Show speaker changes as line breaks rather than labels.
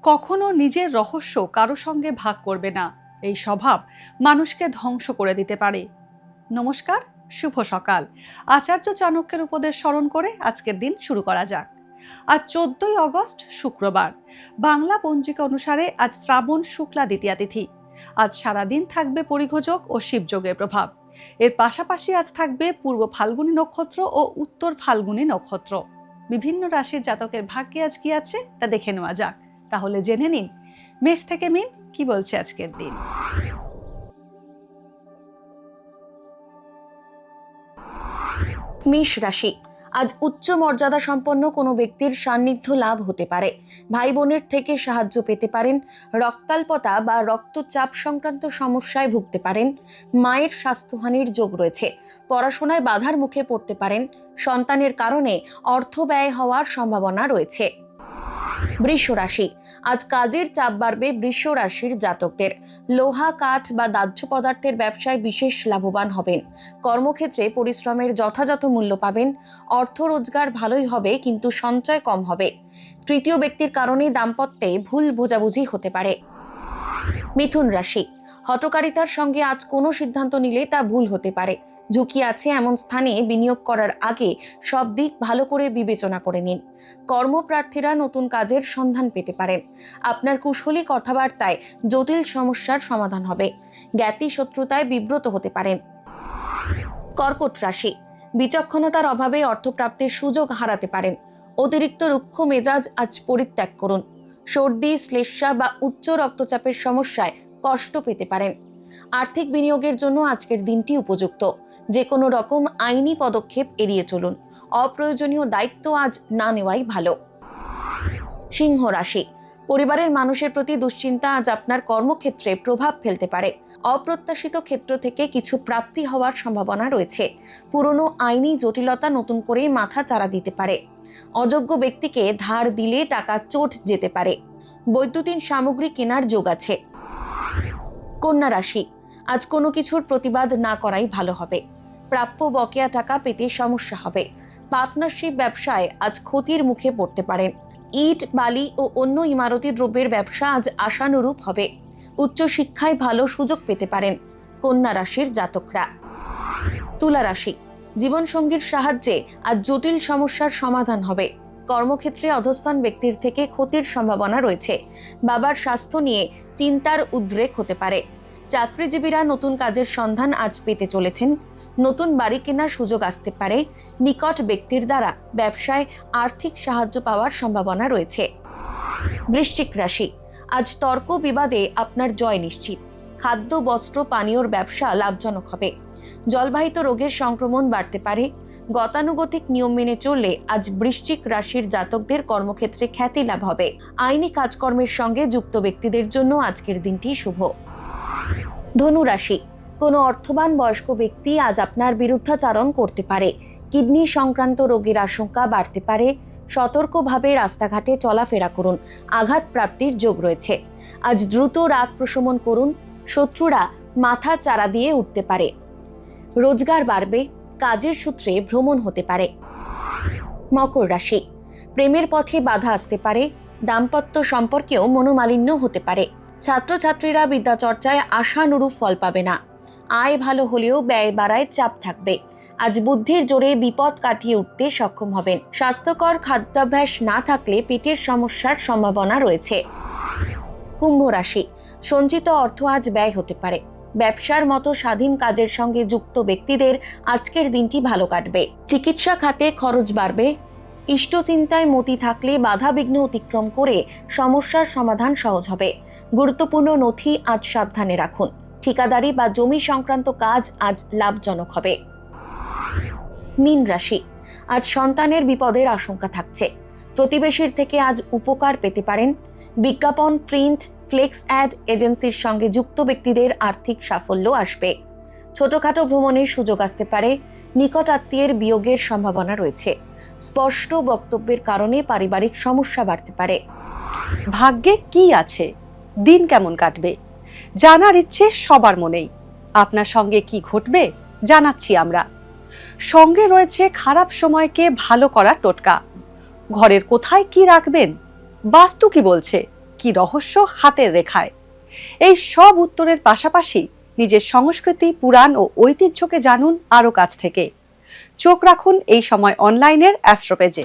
কখনো নিজের রহস্য কারো সঙ্গে ভাগ করবে না, এই স্বভাব মানুষকে ধ্বংস করে দিতে পারে। নমস্কার, শুভ সকাল। আচার্য চাণক্যের উপদেশ স্মরণ করে আজকের দিন শুরু করা যাক। আজ 14ই অগস্ট, শুক্রবার। বাংলা পঞ্জিকা অনুসারে আজ শ্রাবণ শুক্লা দ্বিতীয়া তিথি। আজ সারাদিন থাকবে পরিঘোষক ও শিবযোগের প্রভাব। এর পাশাপাশি আজ থাকবে পূর্ব ফাল্গুনী নক্ষত্র ও উত্তর ফাল্গুনী নক্ষত্র। বিভিন্ন রাশির জাতকের ভাগ্যে আজ কি আছে তা দেখে নেওয়া যাক। তাহলে জেনে নিন মেষ থেকে মিন কি বলছে আজকের দিন।
মেষ রাশি, আজ উচ্চ মর্যাদা সম্পন্ন কোনো ব্যক্তির সান্নিধ্য লাভ হতে পারে। ভাই বোনের থেকে সাহায্য পেতে পারেন। রক্তাল্পতা বা রক্তচাপ সংক্রান্ত সমস্যায় ভুগতে পারেন। মায়ের স্বাস্থ্যহানির যোগ রয়েছে। পড়াশোনায় বাধার মুখে পড়তে পারেন। সন্তানের কারণে অর্থ ব্যয় হওয়ার সম্ভাবনা রয়েছে। বৃষ রাশি, আজ কাজের চাপ বাড়বে বৃষ রাশির জাতকদের। লোহা, কাঠ বা দাহ্য পদার্থের ব্যবসায় বিশেষ লাভবান হবেন। কর্মক্ষেত্রে পরিশ্রমের যথাযথ মূল্য পাবেন। অর্থ রোজগার ভালোই হবে, কিন্তু সঞ্চয় কম হবে। তৃতীয় ব্যক্তির কারণে দাম্পত্যে ভুল বোঝাবুঝি হতে পারে। মিথুন রাশি, হঠকারিতার সঙ্গে আজ কোনো সিদ্ধান্ত নিলে তা ভুল হতে পারে। ঝুঁকি আছে এমন স্থানে বিনিয়োগ করার আগে সব দিক ভালো করে বিবেচনা করে নিন। কর্মপ্রার্থীরা নতুন কাজের সন্ধান পেতে পারেন। আপনার কুশলী কথাবার্তায় জটিল সমস্যার সমাধান হবে। জ্ঞাতি শত্রুতায় বিব্রত হতে পারেন। কর্কট রাশি, বিচক্ষণতার অভাবে অর্থপ্রাপ্তির সুযোগ হারাতে পারেন। অতিরিক্ত রুক্ষ মেজাজ আজ পরিত্যাগ করুন। সর্দি, শ্লেষ্মা বা উচ্চ রক্তচাপের সমস্যায় কষ্ট পেতে পারেন। আর্থিক বিনিয়োগের জন্য আজকের দিনটি উপযুক্ত। যে কোনো রকম আইনি পদক্ষেপ এড়িয়ে চলুন। অপ্রয়োজনীয় দায়িত্ব আজ না নেওয়াই ভালো। সিংহ রাশি, পরিবারের মানুষের প্রতি দুশ্চিন্তা আজ আপনার কর্মক্ষেত্রে প্রভাব ফেলতে পারে। অপ্রত্যাশিত ক্ষেত্র থেকে কিছু প্রাপ্তি হওয়ার সম্ভাবনা রয়েছে। পুরনো আইনি জটিলতা নতুন করে মাথা চারা দিতে পারে। অযোগ্য ব্যক্তিকে ধার দিলে টাকা চোট যেতে পারে। বৈদ্যুতিন সামগ্রী কেনার যোগ আছে। কন্যা রাশি, আজ কোনো কিছুর প্রতিবাদ না করাই ভালো হবে। প্রাপ্য বকেয়া টাকা পেতে সমস্যা হবে। পার্টনারশিপ ব্যবসায় আজ ক্ষতির মুখে পড়তে পারেন। ইট, বালি ও অন্য ইমারতি দ্রব্যের ব্যবসা আজ আশানুরূপ হবে। উচ্চ শিক্ষায় ভালো সুযোগ পেতে পারেন কন্যা রাশির জাতকরা। তুলা রাশি, জীবনসঙ্গীর সাহায্যে আজ জটিল সমস্যার সমাধান হবে। কর্মক্ষেত্রে অধস্থান ব্যক্তির থেকে ক্ষতির সম্ভাবনা রয়েছে। বাবার স্বাস্থ্য নিয়ে চিন্তার উদ্রেক হতে পারে। চাকরিজীবীরা নতুন কাজের সন্ধান আজ পেতে চলেছেন। নতুন বাড়ি কেনার সুযোগ আসতে পারে। নিকট ব্যক্তির দ্বারা ব্যবসায় আর্থিক সাহায্য পাওয়ার সম্ভাবনা রয়েছে। বৃশ্চিক রাশি, আজ তর্ক বিবাদে আপনার জয় নিশ্চিত। খাদ্য, বস্ত্র, পানীয়র ব্যবসা লাভজনক হবে। জলবাহিত রোগের সংক্রমণ বাড়তে পারে। গতানুগতিক নিয়ম মেনে চললে আজ বৃশ্চিক রাশির জাতকদের কর্মক্ষেত্রে খ্যাতি লাভ হবে। আইনি কাজকর্মের সঙ্গে যুক্ত ব্যক্তিদের জন্য আজকের দিনটি শুভ। ধনু রাশি, কোনো অর্থবান বয়স্ক ব্যক্তি আজ আপনার বিরুদ্ধাচারণ করতে পারে। কিডনি সংক্রান্ত রোগের আশঙ্কা বাড়তে পারে। সতর্কভাবে রাস্তাঘাটে চলাফেরা করুন। আঘাত প্রাপ্তির যোগ রয়েছে। আজ দ্রুত রাগ প্রশমন করুন। শত্রুরা মাথা চারা দিয়ে উঠতে পারে। রোজগার বাড়বে। কাজের সূত্রে ভ্রমণ হতে পারে। মকর রাশি, প্রেমের পথে বাধা আসতে পারে। দাম্পত্য সম্পর্কেও মনোমালিন্য হতে পারে। ছাত্রছাত্রীরা বিদ্যাচর্চায় আশানুরূপ ফল পাবে না। আয় ভালো হলেও ব্যয় বাড়ায় চাপ থাকবে। আজ বুদ্ধির জোরে বিপদ কাটিয়ে উঠতে সক্ষম হবেন। স্বাস্থ্যকর খাদ্যাভ্যাস না থাকলে পেটের সমস্যার সম্ভাবনা রয়েছে। কুম্ভ রাশি, সঞ্চিত অর্থ আজ ব্যয় হতে পারে। ব্যবসার মতো স্বাধীন কাজের সঙ্গে যুক্ত ব্যক্তিদের আজকের দিনটি ভালো কাটবে। চিকিৎসা খাতে খরচ বাড়বে। ইষ্টচিন্তায় মতি থাকলে বাধা বিঘ্ন অতিক্রম করে সমস্যার সমাধান সহজ হবে। গুরুত্বপূর্ণ নথি আজ সাবধানে রাখুন। ঠিকাদারি বা জমি সংক্রান্ত কাজ আজ লাভজনক হবে। মীন রাশি, আজ সন্তানের বিপদের আশঙ্কা থাকছে। প্রতিবেশীর থেকে আজ উপকার পেতে পারেন। বিজ্ঞাপন, প্রিন্ট, ফ্লেক্স অ্যাড এজেন্সির সঙ্গে যুক্ত ব্যক্তিদের আর্থিক সাফল্য আসবে। ছোটখাটো ভ্রমণের সুযোগ আসতে পারে। নিকট আত্মীয়ের বিয়োগের সম্ভাবনা রয়েছে। স্পষ্ট বক্তব্যের কারণে পারিবারিক সমস্যা বাড়তে পারে।
ভাগ্যে কি আছে, দিন কেমন কাটবে জানার ইচ্ছে সবার মনেই। আপনার সঙ্গে কি ঘটবে জানাচ্ছি আমরা। সঙ্গে রয়েছে খারাপ সময়কে ভালো করার টোটকা। ঘরের কোথায় কি রাখবেন, বাস্তু কি বলছে, কি রহস্য হাতের রেখায়? এই সব উত্তরের পাশাপাশি নিজের সংস্কৃতি, পুরাণ ও ঐতিহ্যকে জানুন আরো কাছ থেকে। চোখ রাখুন এই সময় অনলাইনের অ্যাস্ট্রো পেজে।